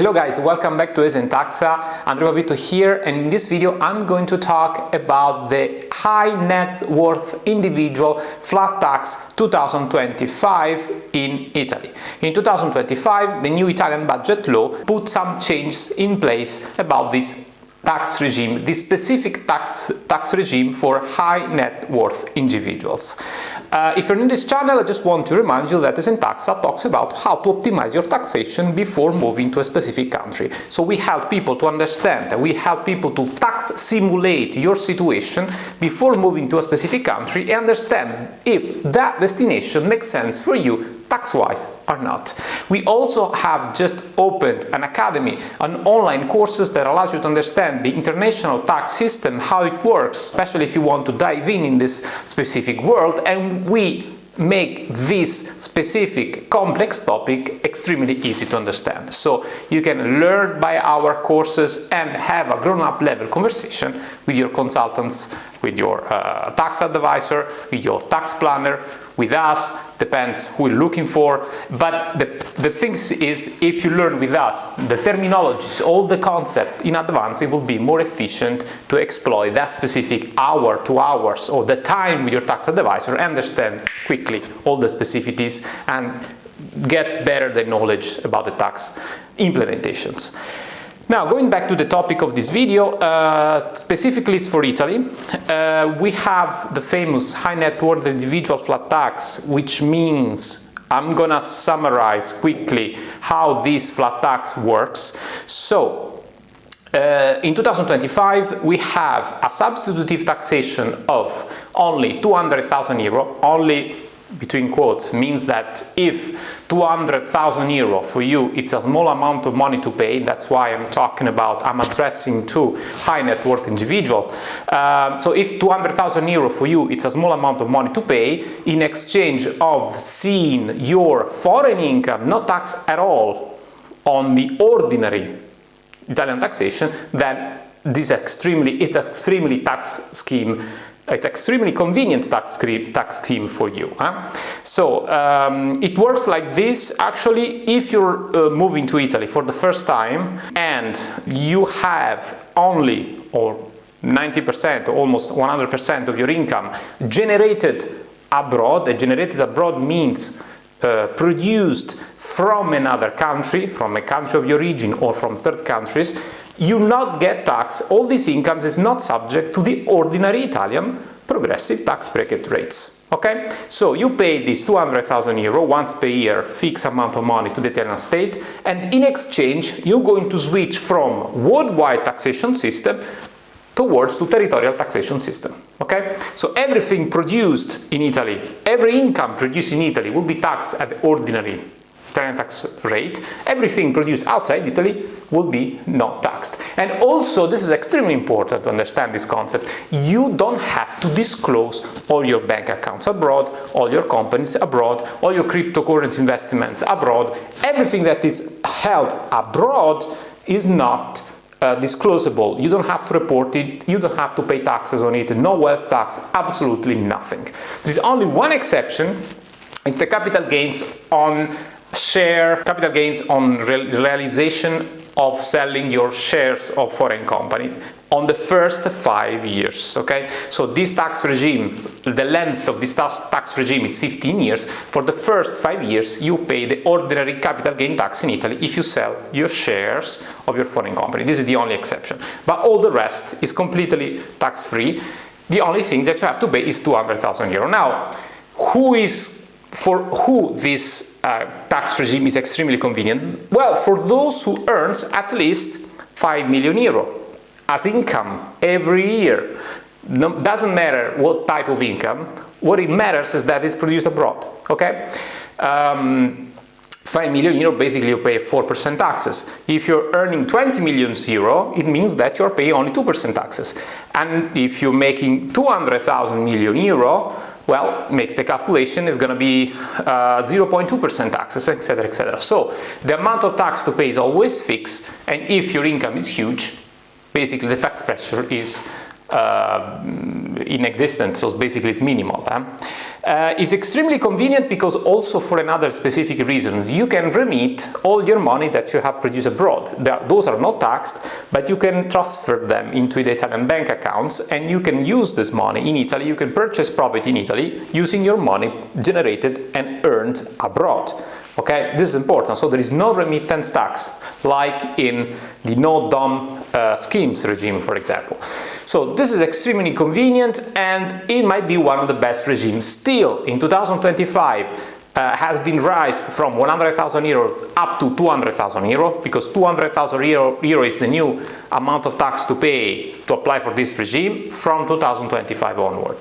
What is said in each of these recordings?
Hello guys, welcome back to ESENtaxa. Andrea Papito here, and in this video I'm going to talk about the high net worth individual flat tax 2025 in Italy. In 2025, the new Italian budget law put some changes in place about this tax regime, this specific tax regime for high net worth individuals. If you're new to this channel, I just want to remind you that ESENtaxa talks about how to optimize your taxation before moving to a specific country. So we help people to understand, we help people to tax simulate your situation before moving to a specific country and understand if that destination makes sense for you tax-wise or not. We also have just opened an academy, an online courses that allows you to understand the international tax system, how it works, especially if you want to dive in this specific world, and we make this specific complex topic extremely easy to understand. So you can learn by our courses and have a grown-up level conversation with your consultants, with your tax advisor, with your tax planner, with us, depends who you're looking for. But the thing is, if you learn with us, the terminologies, all the concept in advance, it will be more efficient to exploit that specific hour, 2 hours, or the time with your tax advisor, understand quickly all the specificities and get better the knowledge about the tax implementations. Now, going back to the topic of this video, specifically it's for Italy. We have the famous high net worth individual flat tax, which means I'm gonna summarize quickly how this flat tax works. So, in 2025, we have a substitutive taxation of only 200,000 euro, only between quotes, means that if 200,000 euro for you, it's a small amount of money to pay. That's why I'm addressing to high net worth individual. So if 200,000 euro for you, it's a small amount of money to pay in exchange of seeing your foreign income not taxed at all on the ordinary Italian taxation, then this it's extremely tax scheme. It's extremely convenient tax scheme for you. So it works like this. Actually, if you're moving to Italy for the first time and you have only or 90% or almost 100% of your income generated abroad, means produced from another country, from a country of your origin or from third countries, you not get taxed. All these incomes is not subject to the ordinary Italian progressive tax bracket rates. Okay, so you pay this 200,000 euro once per year, fixed amount of money to the Italian state, and in exchange you're going to switch from worldwide taxation system towards the territorial taxation system. Okay, so everything produced in Italy, every income produced in Italy will be taxed at the ordinary Italian tax rate. Everything produced outside Italy will be not taxed. And also, this is extremely important to understand this concept, you don't have to disclose all your bank accounts abroad, all your companies abroad, all your cryptocurrency investments abroad. Everything that is held abroad is not disclosable. You don't have to report it, you don't have to pay taxes on it, no wealth tax, absolutely nothing. There's only one exception, it's the capital gains on realization of selling your shares of foreign company on the first 5 years. Okay, so this tax regime, the length of this tax regime is 15 years. For the first 5 years, you pay the ordinary capital gain tax in Italy if you sell your shares of your foreign company. This is the only exception, but all the rest is completely tax-free. The only thing that you have to pay is 200,000 euro. Now, for who this tax regime is extremely convenient? Well, for those who earns at least 5 million euro as income every year. Doesn't matter what type of income, what it matters is that it's produced abroad, okay? 5 million euro, basically you pay 4% taxes. If you're earning 20 million euro, it means that you're paying only 2% taxes. And if you're making 200,000 million euro, well, makes the calculation is going to be 0.2% taxes, etc., etc. So the amount of tax to pay is always fixed, and if your income is huge, basically the tax pressure is inexistent, so basically it's minimal. It's extremely convenient because also for another specific reason. You can remit all your money that you have produced abroad. Those are not taxed, but you can transfer them into the Italian bank accounts, and you can use this money in Italy. You can purchase property in Italy using your money generated and earned abroad. Okay, this is important. So there is no remittance tax like in the no-dom schemes regime, for example. So this is extremely convenient, and it might be one of the best regimes. Still, in 2025, has been raised from 100,000 euro up to 200,000 euro, because 200,000 euro is the new amount of tax to pay to apply for this regime from 2025 onward.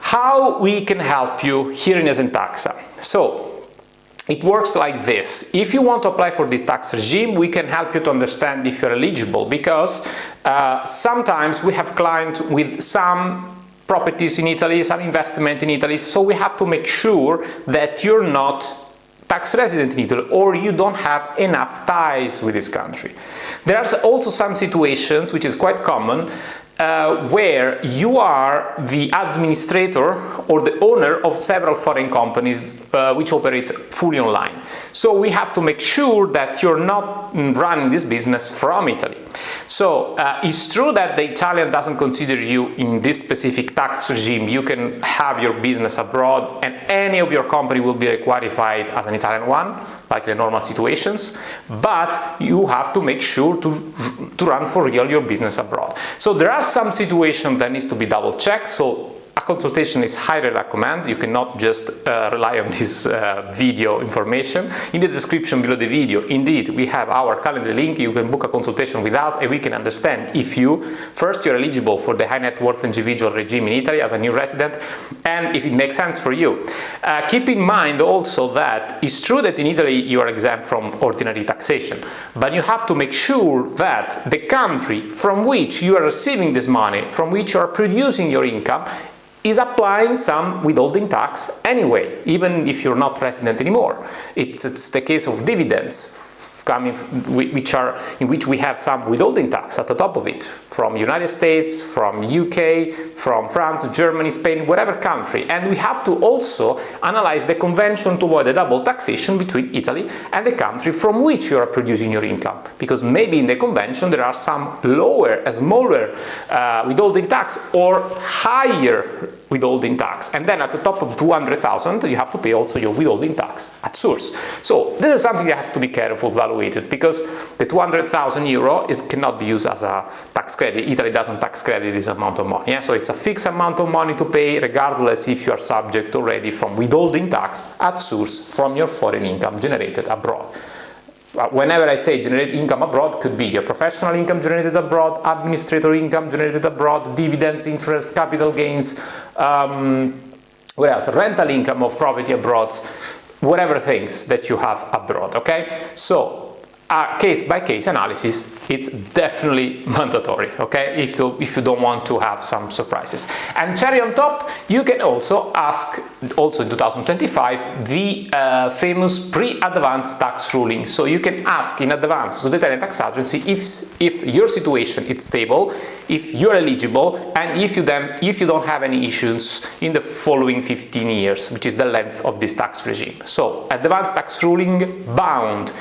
How we can help you here in ESENtaxa? So, it works like this. If you want to apply for this tax regime, we can help you to understand if you're eligible, because sometimes we have clients with some properties in Italy, some investment in Italy, so we have to make sure that you're not tax resident in Italy or you don't have enough ties with this country. There are also some situations, which is quite common, where you are the administrator or the owner of several foreign companies which operate fully online. So we have to make sure that you're not running this business from Italy. So it's true that the Italian doesn't consider you in this specific tax regime. You can have your business abroad and any of your company will be requalified as an Italian one, like in normal situations, but you have to make sure to run for real your business abroad. So there are some situations that needs to be double checked, so a consultation is highly recommended. You cannot just rely on this video information. In the description below the video, indeed, we have our calendar link. You can book a consultation with us and we can understand if you're eligible for the high net worth individual regime in Italy as a new resident, and if it makes sense for you. Keep in mind also that it's true that in Italy you are exempt from ordinary taxation, but you have to make sure that the country from which you are receiving this money, from which you are producing your income, is applying some withholding tax anyway, even if you're not resident anymore. It's the case of dividends coming, in which we have some withholding tax at the top of it, from United States, from UK, from France, Germany, Spain, whatever country. And we have to also analyze the convention to avoid a double taxation between Italy and the country from which you are producing your income, because maybe in the convention there are some smaller withholding tax or higher withholding tax, and then at the top of 200,000 you have to pay also your withholding tax at source. So this is something that has to be carefully evaluated, because the 200,000 euro cannot be used as a tax credit. Italy doesn't tax credit this amount of money, so it's a fixed amount of money to pay regardless if you are subject already from withholding tax at source from your foreign income generated abroad. Whenever I say generate income abroad, could be your professional income generated abroad, administrator income generated abroad, dividends, interest, capital gains, what else? Rental income of property abroad, whatever things that you have abroad, okay? So, case-by-case analysis, it's definitely mandatory, okay, if you don't want to have some surprises. And cherry on top, you can also ask, also in 2025, the famous pre-advanced tax ruling. So you can ask in advance to the Territorial Tax Agency if your situation is stable, if you're eligible, and if you don't have any issues in the following 15 years, which is the length of this tax regime. So advanced tax ruling binds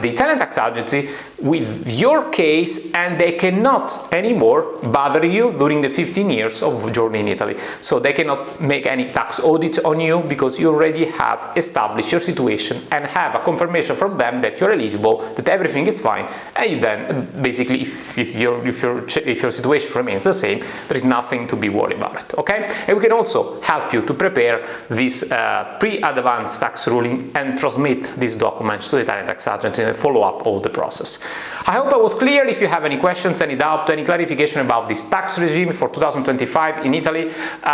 the Italian Tax Agency with your case, and they cannot anymore bother you during the 15 years of journey in Italy. So they cannot make any tax audit on you, because you already have established your situation and have a confirmation from them that you're eligible, that everything is fine, and you then basically, if your situation remains the same, there is nothing to be worried about, okay? And we can also help you to prepare this pre-advanced tax ruling and transmit these documents to the Italian Tax Agency and follow up all the process. I hope I was clear. If you have any questions, any doubt, any clarification about this tax regime for 2025 in Italy,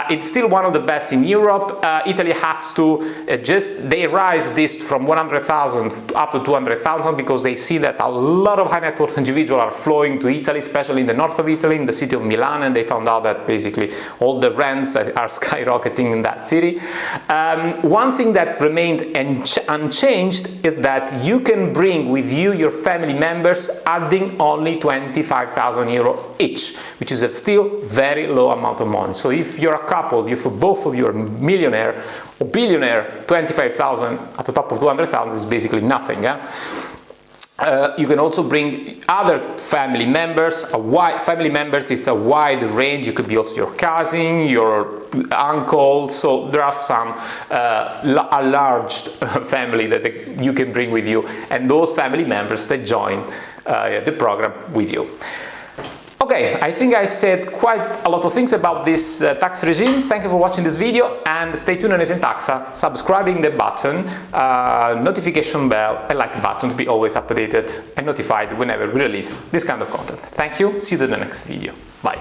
it's still one of the best in Europe. Italy has to they raise this from 100,000 up to 200,000 because they see that a lot of high net worth individuals are flowing to Italy, especially in the north of Italy, in the city of Milan, and they found out that basically all the rents are skyrocketing in that city. One thing that remained unchanged is that you can bring with you your family members members adding only 25,000 euro each, which is a still very low amount of money. So if you're a couple, if both of you are millionaire or billionaire, 25,000 at the top of 200,000 is basically nothing. You can also bring other family members. It's a wide range. You could be also your cousin, your uncle. So there are some a large family that you can bring with you, and those family members that join the program with you. Okay, I think I said quite a lot of things about this tax regime. Thank you for watching this video, and stay tuned on ESENtaxa, subscribing the button, notification bell and like button to be always updated and notified whenever we release this kind of content. Thank you, see you in the next video. Bye.